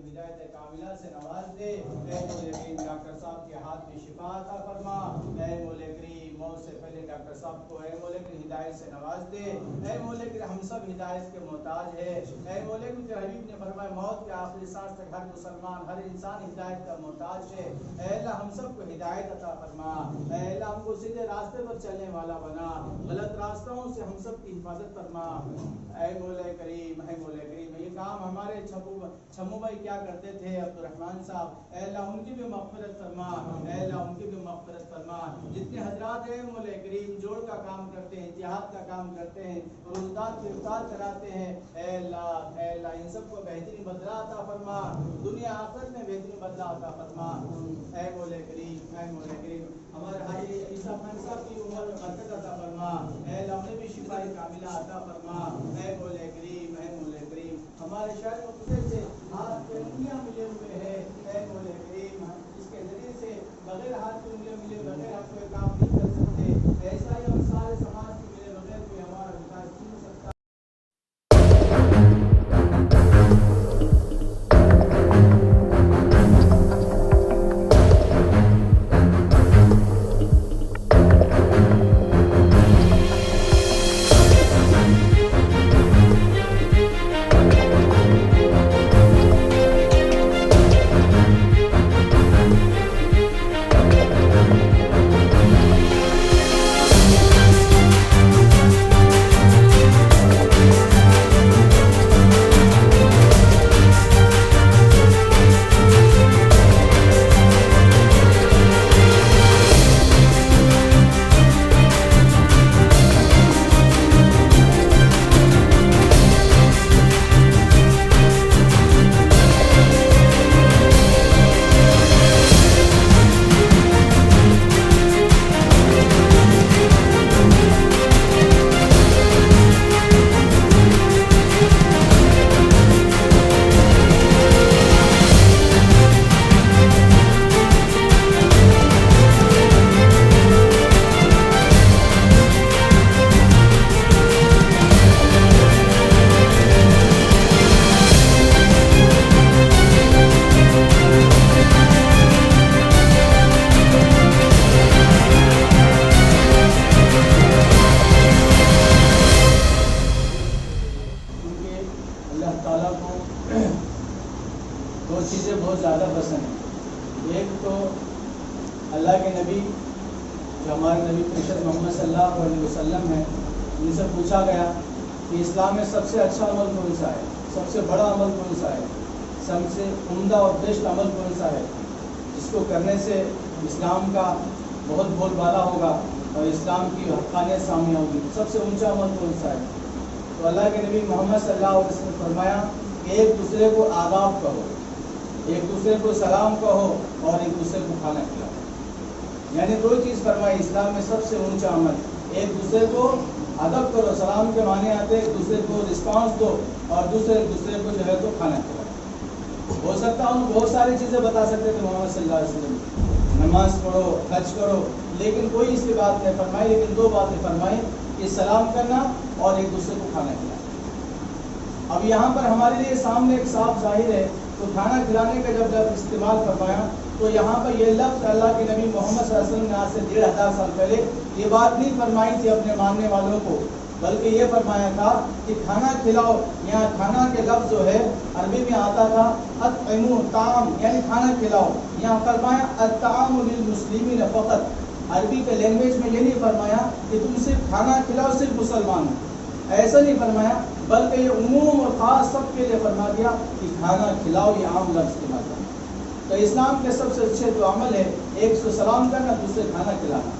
हिदायत कामिला से नवाज दे। ऐ मौला करीम डॉक्टर साहब के हाथ में शिफा अता फरमा। ऐ मौला करीम मौत से पहले डॉक्टर साहब को ऐ मौला करीम हिदायत से नवाज दे। ऐ मौला करीम हम सब हिदायत के मोहताज है। ऐ मौला करीम तेरे हबीब ने फरमाया मौत के आखिरी सांस तक हर मुसलमान हर इंसान हिदायत का मोहताज है। ऐ अल्लाह हम सब को हिदायत अता फरमा। ऐ अल्लाह हमको सीधे रास्ते पर चलने वाला बना, गलत रास्तों से हम सब की हिफाजत फरमा। ऐ मौला करीम ये काम हमारे छम्मू भाई क्या करते थे अब्दुर्रहमान साहब, ऐ अल्लाह उनकी भी मग़फ़िरत फरमा। ऐ अल्लाह उनकी भी मग़फ़िरत फरमा। जितने हजरात हैं मौला करीम जोड़ का काम करते हैं, जिहाद का काम करते हैं, रोज़दार के इफ्तार कराते हैं, ऐ अल्लाह इन सबको बेहतरीन बदला अता फरमा, दुनिया आखिरत में बेहतरीन बदला अता फरमा। ऐ मौला करीम हमारे हाजी ईसा खान साहब की उम्र में बरकत अता फरमा। ऐ अल्लाह उन्हें भी शिफाए कामिला अता फरमा। ऐ मौला करीम हमारे शहर मुक़द्दस से हाथ के उंगलियां मिले हुए हैं। ऐ मौला करीम इसके जरिए से बगैर हाथ की उंगलियां मिले बगैर हम कोई काम नहीं कर सकते। ऐसा ही हम सारे समाज के मिले बगैर कोई हमारा विकास नहीं हो सकता। दो चीज़ें बहुत ज़्यादा पसंद हैं। एक तो अल्लाह के नबी जो हमारे नबी प्रेषित मोहम्मद सल्लल्लाहु अलैहि वसल्लम हैं, उनसे पूछा गया कि इस्लाम में सबसे अच्छा अमल कौन सा है, सबसे बड़ा अमल कौन सा है, सबसे उम्दा और बेस्ट अमल कौन सा है, जिसको करने से इस्लाम का बहुत बोलबाला होगा और इस्लाम की हक़ानियत सामने होगी, सबसे ऊंचा अमल कौन सा है। तो अल्लाह के नबी मोहम्मद सल्लल्लाहु अलैहि वसल्लम ने फरमाया कि एक दूसरे को आदाब कहो, एक दूसरे को सलाम कहो और एक दूसरे को खाना खिलाओ। यानी दो चीज़ फरमाई इस्लाम में सबसे ऊंचा अमल, एक दूसरे को अदब करो, सलाम के माने आते एक दूसरे को रिस्पांस दो और दूसरे को जो है तो खाना खिलाओ। हो सकता हूँ बहुत सारी चीज़ें बता सकते थे मोहम्मद सल्लल्लाहु अलैहि वसल्लम, नमाज पढ़ो, हज करो, लेकिन कोई इसकी बात नहीं फरमाई, लेकिन दो बातें फरमाई कि सलाम करना और एक दूसरे को खाना खिलाना। अब यहाँ पर हमारे लिए सामने एक साफ जाहिर है, तो खाना खिलाने का जब इस्तेमाल फरमाया तो यहाँ पर ये लफ्ज़ अल्लाह के नबी मोहम्मद सल्लल्लाहु अलैहि वसल्लम ने आज से 1500 साल पहले ये बात नहीं फरमाई थी अपने मानने वालों को, बल्कि ये फरमाया था कि खाना खिलाओ। यहाँ खाना के लफ्ज़ जो है अरबी में आता था अतइमु ताम, यानी खाना खिलाओ। यहाँ फरमाया अत्तामु लिल मुस्लिमीन फ़क़त, अरबी के लैंग्वेज में ये नहीं फरमाया कि तुम सिर्फ खाना खिलाओ सिर्फ मुसलमान, ऐसा नहीं फरमाया, बल्कि ये उमूम और ख़ास सबके लिए फरमा दिया कि खाना खिलाओ, ये आम लफ्ज़ के मतलब। तो इस्लाम के सबसे अच्छे जो अमल है, एक से सलाम करना, दूसरे खाना खिलाना।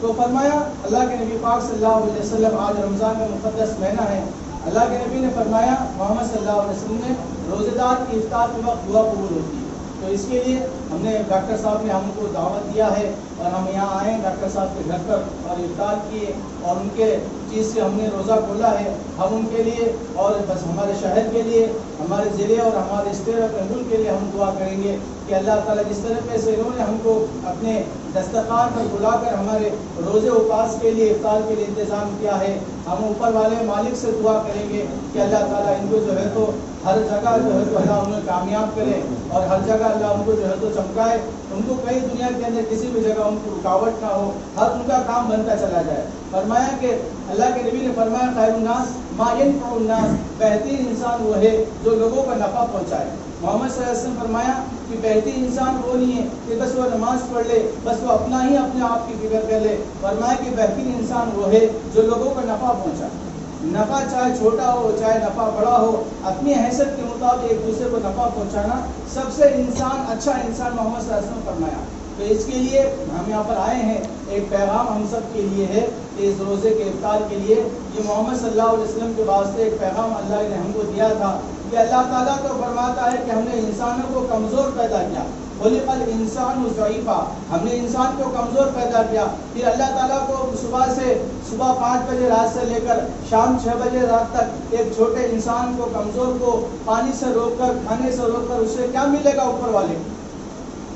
तो फरमाया अल्लाह के नबी पाक सल्लल्लाहु अलैहि वसल्लम, आज रमज़ान का मुक़द्दस महीना है, अल्लाह के नबी ने फरमाया मोहम्मद सल्लल्लाहु अलैहि वसल्लम ने रोज़ेदार की इफ्तार के वक्त दुआ कबूल होती है। तो इसके लिए हमने डॉक्टर साहब ने हमको दावत दिया है और हम यहाँ आए डॉक्टर साहब के घर पर और इफ्तार किए और उनके चीज़ से हमने रोज़ा खोला है। हम उनके लिए और बस हमारे शहर के लिए, हमारे ज़िले और हमारे स्टेट और मुल्क के लिए हम दुआ करेंगे कि अल्लाह ताला जिस तरीके से इन्होंने हमको अपने दस्तरखान पर बुलाकर हमारे रोज़े उपास के लिए इफ्तार के लिए इंतज़ाम किया है, हम ऊपर वाले मालिक से दुआ करेंगे कि अल्लाह ताला इनको जो है तो हर जगह जो है तो अल्लाह उन्हें कामयाब करे और हर जगह अल्लाह उनको जो है तो चमकाए, उनको कहीं दुनिया के अंदर किसी भी जगह उनको रुकावट ना हो, हर उनका काम बनता चला जाए। फरमाया कि अल्लाह के नबी ने फरमाया खैरुन्नास मा यनफउन्नास, बेहतरीन इंसान वो है जो लोगों को नफ़ा पहुँचाए। मोहम्मद सल्लल्लाहु अलैहि वसल्लम फरमाया कि बेहतरीन इंसान वो नहीं है कि बस वो नमाज पढ़ ले, बस वो अपना ही अपने आप की फिक्र कर ले। फरमाया कि बेहतरीन इंसान वो है जो लोगों को नफ़ा पहुँचाए। नफ़ा चाहे छोटा हो चाहे नफ़ा बड़ा हो, अपनी हैसियत के मुताबिक एक दूसरे को नफ़ा पहुँचाना सबसे इंसान अच्छा इंसान मोहम्मद सल्लल्लाहु अलैहि वसल्लम फरमाया। तो इसके लिए हम यहाँ पर आए हैं, एक पैगाम हम सब के लिए है कि इस रोज़े के इफ्तार के लिए ये मोहम्मद सल्लल्लाहु अलैहि वसल्लम के वास्ते एक पैगाम अल्लाह ने हमको दिया था कि अल्लाह ताला तो फरमाता है कि हमने इंसानों को कमज़ोर पैदा किया, खुलिक़ल इंसानु ज़ईफ़ा, हमने इंसान को कमज़ोर पैदा किया। फिर अल्लाह ताला को सुबह 5 बजे रात से लेकर शाम 6 बजे रात तक एक छोटे इंसान को कमज़ोर को पानी से रोककर, खाने से रोककर उससे क्या मिलेगा ऊपर वाले?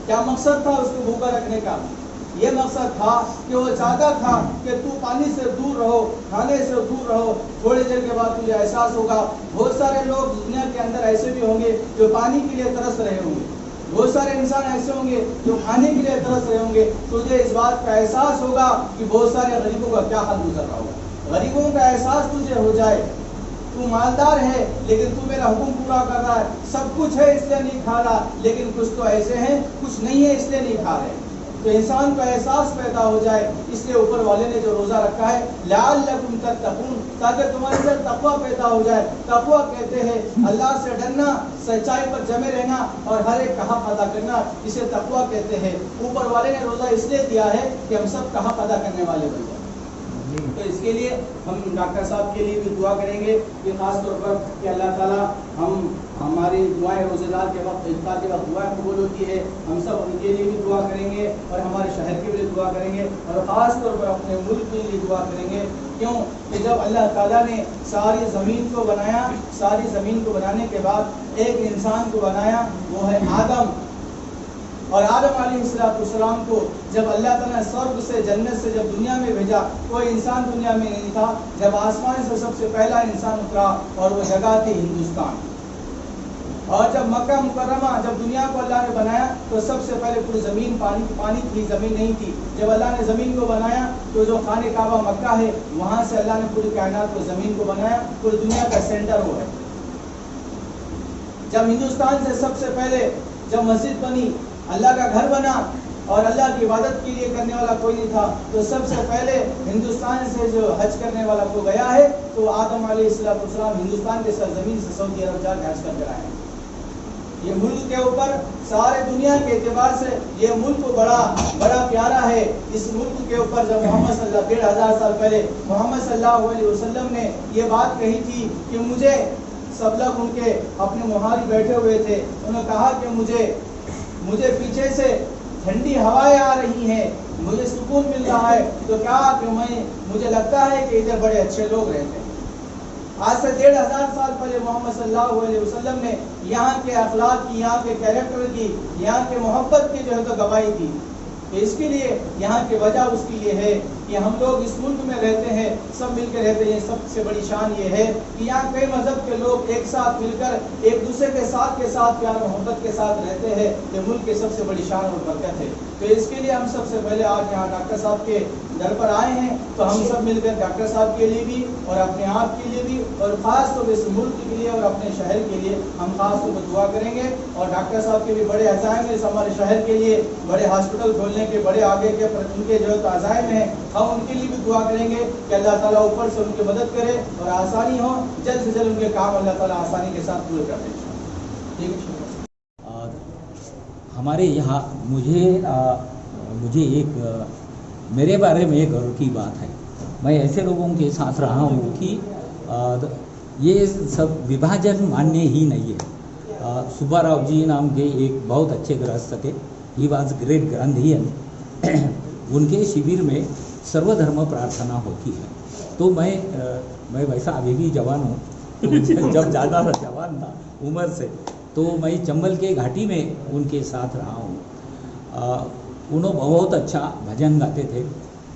क्या मकसद था उसको भूखा रखने का? ये मकसद था कि वो चाहता था कि तू पानी से दूर रहो, खाने से दूर रहो, थोड़ी देर के बाद तुझे एहसास होगा। बहुत सारे लोग दुनिया के अंदर ऐसे भी होंगे जो पानी के लिए तरस रहे होंगे, बहुत सारे इंसान ऐसे होंगे जो खाने के लिए तरस रहे होंगे। तुझे इस बात का एहसास होगा कि बहुत सारे गरीबों का क्या हाल गुजर रहा होगा। गरीबों का एहसास तुझे हो जाए, तू मालदार है लेकिन तू मेरा हुक्म पूरा कर रहा है, सब कुछ है इसलिए नहीं खा रहा, लेकिन कुछ तो ऐसे हैं कुछ नहीं है इसलिए नहीं खा रहे। तो इंसान को एहसास पैदा हो जाए, इसलिए ऊपर वाले ने जो रोज़ा रखा है लअल्लकुम तत्तकून, ताकि तुम्हारे अंदर तक़वा पैदा हो जाए। तक़वा कहते हैं अल्लाह से डरना, सच्चाई पर जमे रहना और हर एक का हक अदा करना, इसे तक़वा कहते हैं। ऊपर वाले ने रोज़ा इसलिए दिया है कि हम सब का हक अदा करने वाले बन जाए। तो इसके लिए हम डॉक्टर साहब के लिए भी दुआ करेंगे कि खास तौर पर कि अल्लाह ताला हमारी दुआएं रोज़ेदार के वक्त, इफ्तार के वक्त दुआएं कबूल होती है, हम सब उनके लिए भी दुआ करेंगे और हमारे शहर के लिए दुआ करेंगे और ख़ास तौर पर अपने मुल्क के लिए दुआ करेंगे। क्यों कि जब अल्लाह ताला ने सारी ज़मीन को बनाया, सारी ज़मीन को बनाने के बाद एक इंसान को बनाया, वो है आदम। और आदम अलैहिस्सलाम को जब अल्लाह ताला स्वर्ग से, जन्नत से जब दुनिया में भेजा, कोई इंसान दुनिया में नहीं था। जब आसमान से सबसे पहला इंसान उतरा और वो जगह थी हिंदुस्तान। और जब मक्का मुकर्रमा, जब दुनिया को अल्लाह ने बनाया तो सबसे पहले पूरी ज़मीन पानी थी, ज़मीन नहीं थी। जब अल्लाह ने ज़मीन को बनाया तो जो खाने काबा मक्का है, वहाँ से अल्लाह ने पूरी कायनात को, ज़मीन को बनाया, पूरी दुनिया का सेंटर वो है। जब हिंदुस्तान से सबसे पहले जब मस्जिद बनी, अल्लाह का घर बना और अल्लाह की इबादत के लिए करने वाला कोई नहीं था, तो सबसे पहले हिंदुस्तान से जो हज करने वाला को गया है तो आदम अलैहिस्सलाम हिंदुस्तान के सरजमीन से सऊदी अरब जाकर हज करके आए हैं। ये मुल्क के ऊपर सारे दुनिया के एतबार से ये मुल्क बड़ा प्यारा है। इस मुल्क के ऊपर जब मोहम्मद 1500 साल पहले मोहम्मद सल्लल्लाहु अलैहि वसल्लम ने ये बात कही थी कि मुझे, सब लोग उनके अपने मुहारी बैठे हुए थे, उन्होंने कहा कि मुझे पीछे से ठंडी हवाएं आ रही हैं, मुझे सुकून मिल रहा है, तो क्या कि मुझे लगता है कि इधर बड़े अच्छे लोग रहते हैं। आज से 1500 साल पहले मोहम्मद सल्लल्लाहु अलैहि वसल्लम ने यहाँ के अखलाक की, यहाँ के कैरेक्टर की, यहाँ के मोहब्बत की जो है तो गवाही दी। तो इसके लिए यहाँ की वजह उसकी ये है कि हम लोग इस मुल्क में रहते हैं, सब मिलकर रहते हैं। सबसे बड़ी शान ये है कि यहाँ कई मजहब के लोग एक साथ मिलकर एक दूसरे के साथ प्यार मोहब्बत के साथ रहते हैं। ये मुल्क की सबसे बड़ी शान और बरकत है। तो इसके लिए हम सबसे पहले आज यहाँ डॉक्टर साहब के घर पर आए हैं, तो हम सब मिलकर डॉक्टर साहब के लिए भी और अपने आप के लिए भी और ख़ास तौर पर इस मुल्क के लिए और अपने शहर के लिए हम खास तौर पर दुआ करेंगे। और डॉक्टर साहब के भी बड़े अज़ाइम है, हमारे शहर के लिए बड़े हॉस्पिटल खोलने के, बड़े आगे के उनके जो है अज़ाइम हैं, हम उनके लिए भी दुआ करेंगे कि अल्लाह ताला ऊपर से उनकी मदद करे और आसानी हो, जल्द से जल्द उनके काम अल्लाह ताला आसानी के साथ पूरे कर दें। ठीक है। और हमारे यहाँ मुझे एक मेरे बारे में गर्व की बात है। मैं ऐसे लोगों के साथ रहा हूँ कि ये सब विभाजन मान्य ही नहीं है। सुब्बाराव जी नाम के एक बहुत अच्छे गृहस्थ थे, ही वॉज ग्रेट गांधीयन। उनके शिविर में सर्वधर्म प्रार्थना होती है। तो मैं वैसा अभी भी जवान हूँ, तो जब ज़्यादा जवान था उम्र से, तो मैं चंबल के घाटी में उनके साथ रहा हूँ। उन्होंने बहुत अच्छा भजन गाते थे।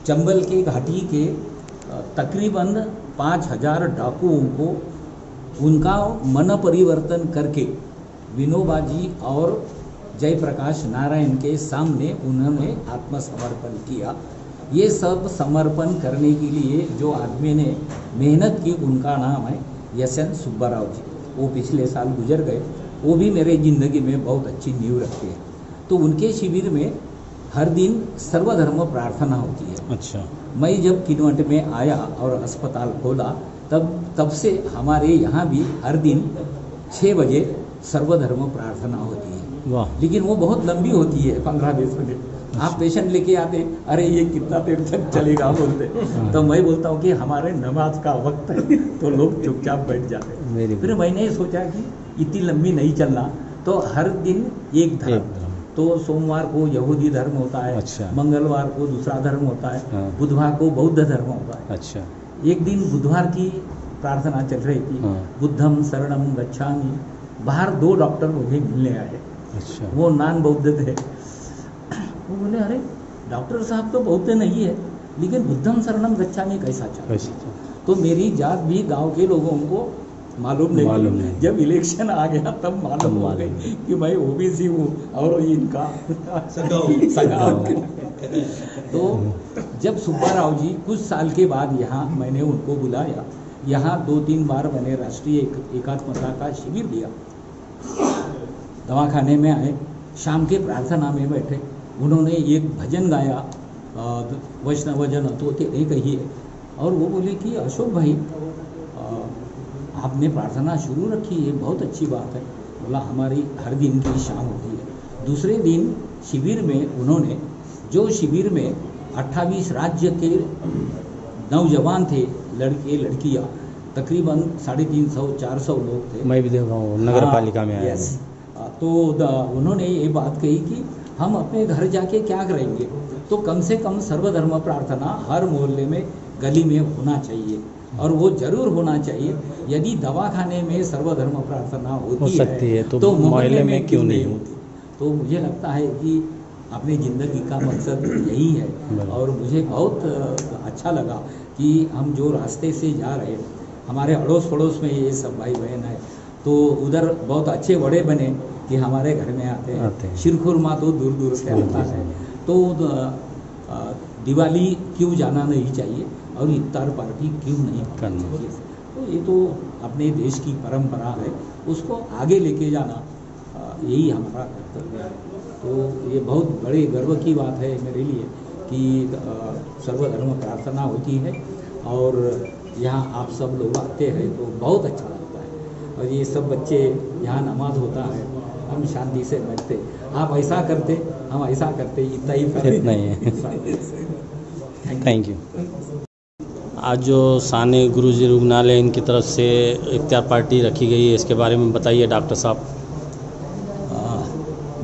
चंबल के घाटी के तकरीबन 5000 डाकुओं को उनका मन परिवर्तन करके विनोबा जी और जयप्रकाश नारायण के सामने उन्होंने आत्मसमर्पण किया। ये सब समर्पण करने के लिए जो आदमी ने मेहनत की उनका नाम है यशवंत सुब्बाराव जी। वो पिछले साल गुजर गए। वो भी मेरे ज़िंदगी में बहुत अच्छी नींव रखते हैं। तो उनके शिविर में हर दिन सर्वधर्म प्रार्थना होती है। अच्छा। मैं जब किनवट में आया और अस्पताल खोला तब से हमारे यहाँ भी हर दिन 6 बजे सर्वधर्म प्रार्थना होती है। वाह। लेकिन वो बहुत लंबी होती है, 15-20 मिनट। आप पेशेंट लेके आते, अरे ये कितना देर तक चलेगा बोलते, तो मैं बोलता हूँ कि हमारे नमाज का वक्त है, तो लोग चुपचाप बैठ जाते। फिर मैंने सोचा कि इतनी लंबी नहीं चलना, तो हर दिन एक धर्म। तो सोमवार को यहूदी धर्म होता है। अच्छा। मंगलवार को दूसरा धर्म होता है। हाँ। बुधवार को बौद्ध धर्म होता है। अच्छा। एक दिन बुधवार की प्रार्थना चल रही थी। हाँ। बुद्धम शरणम गच्छामि। बाहर 2 डॉक्टर मुझे मिलने आए। अच्छा। वो नान बौद्ध थे। वो बोले, अरे डॉक्टर साहब तो बौद्ध नहीं है, लेकिन बुद्धम शरणम गच्छामि कैसा चला? तो मेरी जात भी गांव के लोगों को मालूम नहीं। जब इलेक्शन आ गया तब मालूम हो गई कि मैं ओबीसी हूँ और इनका सगा। तो जब सुब्बाराव जी कुछ साल के बाद यहाँ मैंने उनको बुलाया, यहाँ 2-3 बार मैंने राष्ट्रीय एकात्मता का शिविर दिया। दवाखाने में आए, शाम के प्रार्थना में बैठे, उन्होंने एक भजन गाया, वैष्णव जन तो तेरे कहिए। और वो बोले कि अशोक भाई आपने प्रार्थना शुरू रखी है, बहुत अच्छी बात है। बोला हमारी हर दिन की शाम होती है। दूसरे दिन शिविर में उन्होंने, जो शिविर में 28 राज्य के नौजवान थे, लड़के लड़कियाँ, तकरीबन 350-400 लोग थे। मैं भी देख रहा हूँ, नगर पालिका में आया। तो उन्होंने ये बात कही कि हम अपने घर जाके क्या करेंगे, तो कम से कम सर्वधर्म प्रार्थना हर मोहल्ले में, गली में होना चाहिए, और वो जरूर होना चाहिए। यदि दवाखाने में सर्वधर्म प्रार्थना होती है तो मोहल्ले में क्यों नहीं होती? तो मुझे लगता है कि अपनी ज़िंदगी का मकसद यही है। और मुझे बहुत अच्छा लगा कि हम जो रास्ते से जा रहे हैं, हमारे अड़ोस पड़ोस में ये सब भाई बहन है, तो उधर बहुत अच्छे बड़े बने कि हमारे घर में आते हैं। शीरखुरमा तो दूर दूर से आता है। तो दिवाली क्यों जाना नहीं चाहिए और इफ्तार पार्टी क्यों नहीं करनी चाहिए? तो ये तो अपने देश की परंपरा है, उसको आगे लेके जाना यही हमारा कर्तव्य है। तो ये बहुत बड़े गर्व की बात है मेरे लिए कि सर्वधर्म प्रार्थना होती है और यहाँ आप सब लोग आते हैं, तो बहुत अच्छा लगता है। और ये सब बच्चे यहाँ नमाज होता है, हम शांति से बैठते, आप ऐसा करते, हम ऐसा करते, इतना ही फर्क नहीं है। Thank you. आज जो साने गुरुजी रुग्णालय इनकी तरफ से इफ्तार पार्टी रखी गई है, इसके बारे में बताइए डॉक्टर साहब।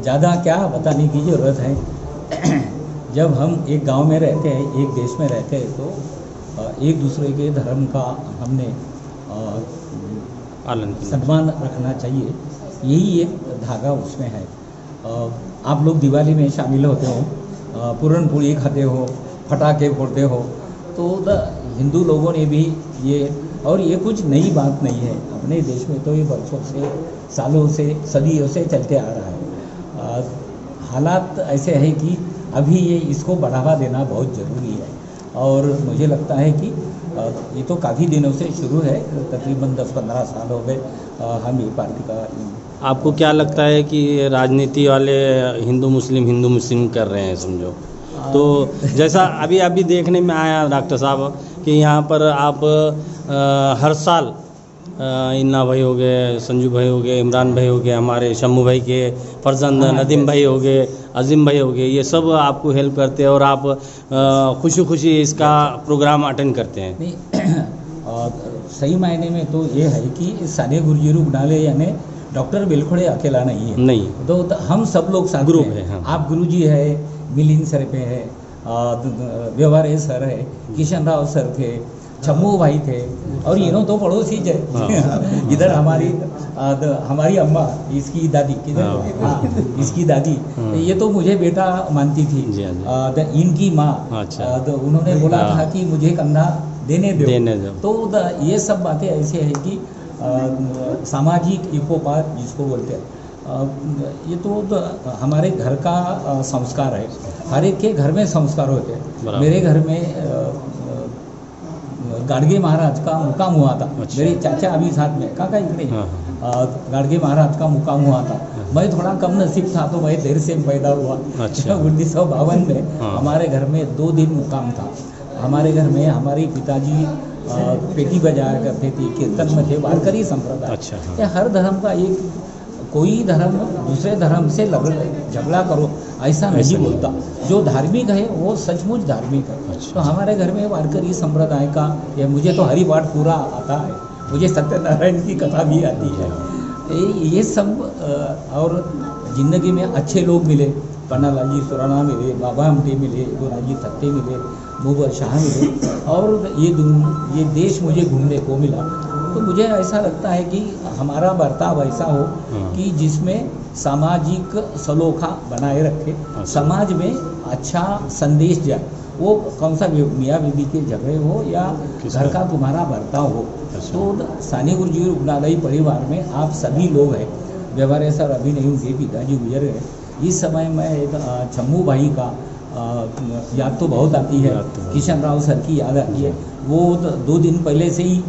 ज़्यादा क्या बताने की ज़रूरत है। जब हम एक गांव में रहते हैं, एक देश में रहते हैं, तो एक दूसरे के धर्म का हमने सम्मान रखना चाहिए, यही एक धागा उसमें है। आप लोग दिवाली में शामिल होते हो, पूरन पूरी खाते हो, पटाखे फोड़ते हो, तो हिंदू लोगों ने भी ये, और ये कुछ नई बात नहीं है, अपने देश में तो ये वर्षों से, सालों से, सदियों से चलते आ रहा है। हालात ऐसे हैं कि अभी ये इसको बढ़ावा देना बहुत ज़रूरी है, और मुझे लगता है कि ये तो काफ़ी दिनों से शुरू है, तकरीबन 10-15 साल हो गए हम ये पार्टी का। आपको क्या लगता है कि राजनीति वाले हिंदू मुस्लिम कर रहे हैं समझो? तो जैसा अभी देखने में आया डॉक्टर साहब कि यहाँ पर आप हर साल इन्ना भाई हो गए, संजू भाई हो गए, इमरान भाई हो गए, हमारे शम्मू भाई के फर्जंद नदीम भाई हो गए, अजीम भाई हो गए, ये सब आपको हेल्प करते हैं और आप खुशी खुशी इसका प्रोग्राम अटेंड करते हैं। नहीं, सही मायने में तो ये है कि साने गुरुजी रुग्णालय यानी डॉक्टर बेलखोड़े अकेला नहीं है, नहीं तो हम सब लोग साथ ग्रुप है। हाँ। आप गुरुजी है, मिलिंद सर पे है, व्यवहारे सर है, किशन राव सर थे, छम्मू भाई थे, और इन्हों तो पड़ोसी है। हाँ। इधर हमारी अम्मा, इसकी दादी, इसकी दादी, ये तो मुझे बेटा मानती थी। इनकी माँ, उन्होंने बोला था कि मुझे कंधा देने दो। तो ये सब बातें ऐसे है कि सामाजिक एकोपात जिसको बोलते हैं, ये तो हमारे घर का संस्कार है। हर एक के घर में संस्कार होते हैं। मेरे घर में गाडगे महाराज का मुकाम हुआ था। अच्छा। मेरे चाचा अभी साथ में, काका इकडे, गाडगे महाराज का मुकाम हुआ था। मैं थोड़ा कम नसीब था तो मैं देर से पैदा हुआ। अच्छा। 1952 में हमारे घर में 2 दिन मुकाम था। हमारे घर में हमारे पिताजी पेटी बजाया करते थे, कीर्तन में थे, वारकरी संप्रदाय। अच्छा। ये हर धर्म का एक, कोई धर्म दूसरे धर्म से झगड़ा करो ऐसा नहीं बोलता। जो धार्मिक है वो सचमुच धार्मिक है। अच्छा। तो हमारे घर में वारकरी संप्रदाय का, ये मुझे तो हरिपाठ पूरा आता है, मुझे सत्यनारायण की कथा भी आती है। ये सब और ज़िंदगी में अच्छे लोग मिले, पन्नालाल जी सुराना मिले, बाबा हमटे मिले, गोराजी थत्ते मिले, मुबर शाह मिले, और ये देश मुझे घूमने को मिला। तो मुझे ऐसा लगता है कि हमारा बर्ताव ऐसा हो कि जिसमें सामाजिक सलोखा बनाए रखे, समाज में अच्छा संदेश जाए। वो कौन सा मियाँ बीवी के झगड़े हो या घर का तुम्हारा बर्ताव हो। तो सानी गुरुजी रुग्णालय परिवार में आप सभी लोग हैं। व्यवहार सर अभी नहीं, उनके पिताजी गुजर गए। इस समय में छम्मू भाई का याद तो बहुत आती है, किशन राव सर की याद आती है। वो 2 दिन पहले से ही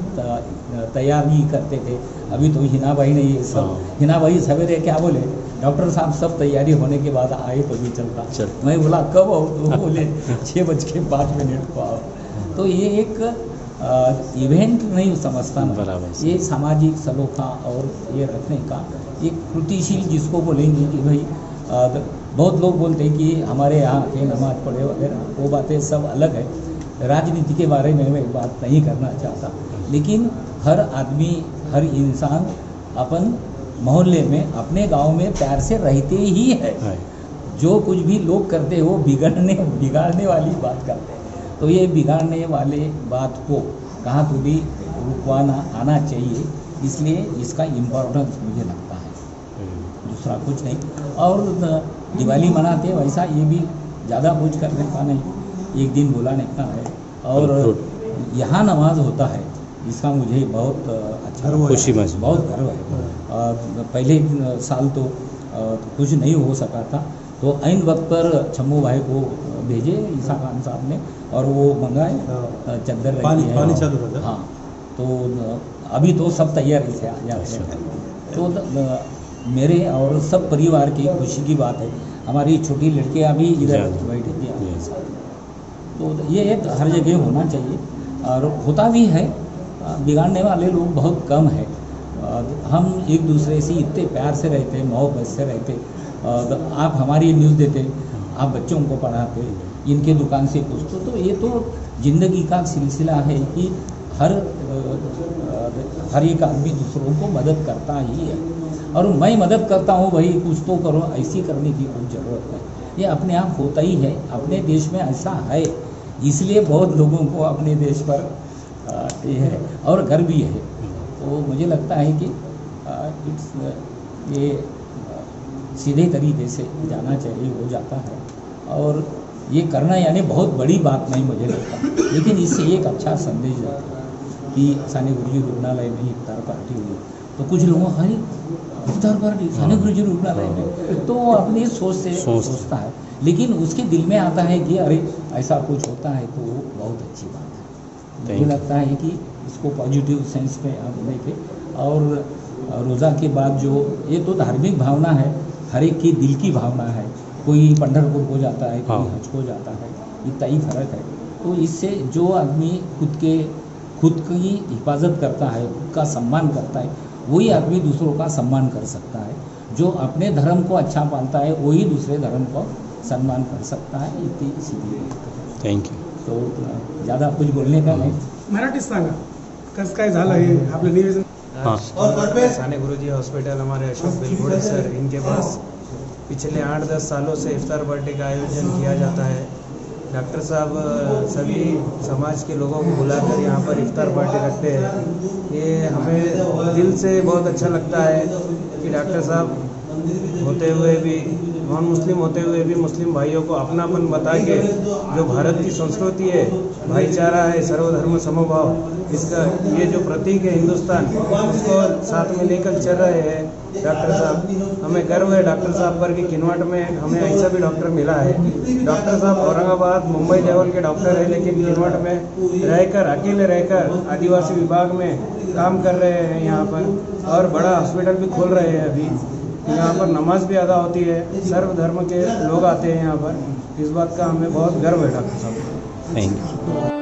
तैयारी करते थे। अभी तो हिना भाई ने ये सब, हिना भाई सवेरे क्या बोले, डॉक्टर साहब सब तैयारी होने के बाद आए तो भी चलता। मैं बोला कब आओ, तो बोले 6:05 को आओ। तो ये एक इवेंट नहीं समझता ना, ये सामाजिक सलोखा और ये रखने का एक कृतिशील जिसको बोलेंगे कि भाई बहुत लोग बोलते हैं कि हमारे यहाँ के नमाज पढ़े वगैरह, वो बातें सब अलग है। राजनीति के बारे में मैं बात नहीं करना चाहता, लेकिन हर आदमी, हर इंसान अपन मोहल्ले में, अपने गांव में प्यार से रहते ही है। जो कुछ भी लोग करते हैं वो बिगाड़ने वाली बात करते हैं। तो ये बिगाड़ने वाले बात को कहाँ तो भी रुकवाना आना चाहिए। इसलिए इसका इम्पोर्टेंस मुझे लगता है, दूसरा कुछ नहीं। और दिवाली मनाते वैसा ये भी ज़्यादा कुछ करने का नहीं, एक दिन बुलाने का है। और यहाँ नमाज होता है, इसका मुझे बहुत अच्छा, खुशी महसूस, बहुत गर्व है। पहले साल तो कुछ नहीं हो सका था, तो ऐन वक्त पर छम्मू भाई को भेजे ईसा खान साहब ने, और वो मंगाए चद्दर रखी है, पानी चालू था। हाँ, तो अभी तो सब तैयारी से आ जाते हैं। तो मेरे और सब परिवार की खुशी की बात है। हमारी छोटी लड़कियाँ भी इधर बैठी थी हमारे साथ। तो ये एक हर जगह होना चाहिए, और होता भी है। बिगाड़ने वाले लोग बहुत कम है। हम एक दूसरे से इतने प्यार से रहते, मोहब्बत से रहते। आप हमारी न्यूज़ देते, आप बच्चों को पढ़ाते, इनके दुकान से कुछ तो ये तो ज़िंदगी का सिलसिला है कि हर एक आदमी दूसरों को मदद करता ही है। और मैं मदद करता हूँ, भाई कुछ तो करो, ऐसी करने की कोई ज़रूरत नहीं। ये अपने आप होता ही है, अपने देश में ऐसा है। इसलिए बहुत लोगों को अपने देश पर ये है और गर्व भी है। तो मुझे लगता है कि ये सीधे तरीके से जाना चाहिए, हो जाता है। और ये करना यानी बहुत बड़ी बात नहीं मुझे लगता, लेकिन इससे एक अच्छा संदेश जाता है कि सानी गुरुजी रुग्णालय में इफ्तार पार्टी हुई, तो कुछ लोगों हरी इफ्तार पार्टी सानी गुरुजी रुग्णालय में, तो वो अपनी सोच से सोचता है, लेकिन उसके दिल में आता है कि अरे ऐसा कुछ होता है तो बहुत अच्छी बात है। मुझे लगता है कि इसको पॉजिटिव सेंस में आप लेके, और रोज़ा के बाद जो ये तो धार्मिक भावना है, हर एक की दिल की भावना है। कोई पंढरपुर को जाता है, कोई हज को जाता है, इतना ही फर्क है। तो इससे जो आदमी खुद की हिफाजत करता है, खुद का सम्मान करता है, वही आदमी दूसरों का सम्मान कर सकता है। जो अपने धर्म को अच्छा पालता है वही दूसरे धर्म को सम्मान कर सकता है। इतनी सीधी। Thank you. तो ज़्यादा कुछ बोलने का नहीं। मराठीत सांगा कसं काय झालं हे आपलं निवेदन। और सानी गुरुजी हॉस्पिटल हमारे अशोक बिलगुड़े सर, इनके पास पिछले 8-10 सालों से इफ्तार पार्टी का आयोजन किया जाता है। डॉक्टर साहब सभी समाज के लोगों को बुलाकर यहाँ पर इफ्तार पार्टी रखते हैं। ये हमें दिल से बहुत अच्छा लगता है कि डॉक्टर साहब होते हुए भी, नॉन मुस्लिम होते हुए भी मुस्लिम भाइयों को अपनापन बता के जो भारत की संस्कृति है, भाईचारा है, सर्वधर्म समभाव, इसका ये जो प्रतीक है हिंदुस्तान, उसको साथ में लेकर चल रहे हैं डॉक्टर साहब। हमें गर्व है डॉक्टर साहब पर कि किनवट में हमें ऐसा भी डॉक्टर मिला है। डॉक्टर साहब औरंगाबाद मुंबई लेवल के डॉक्टर है, लेकिन किनवट में रहकर, अकेले रहकर आदिवासी विभाग में काम कर रहे हैं यहाँ पर, और बड़ा हॉस्पिटल भी खोल रहे हैं अभी। यहाँ पर नमाज भी अदा होती है, सर्व धर्म के लोग आते हैं यहाँ पर। इस बात का हमें बहुत गर्व है डॉक्टर साहब। Thank you.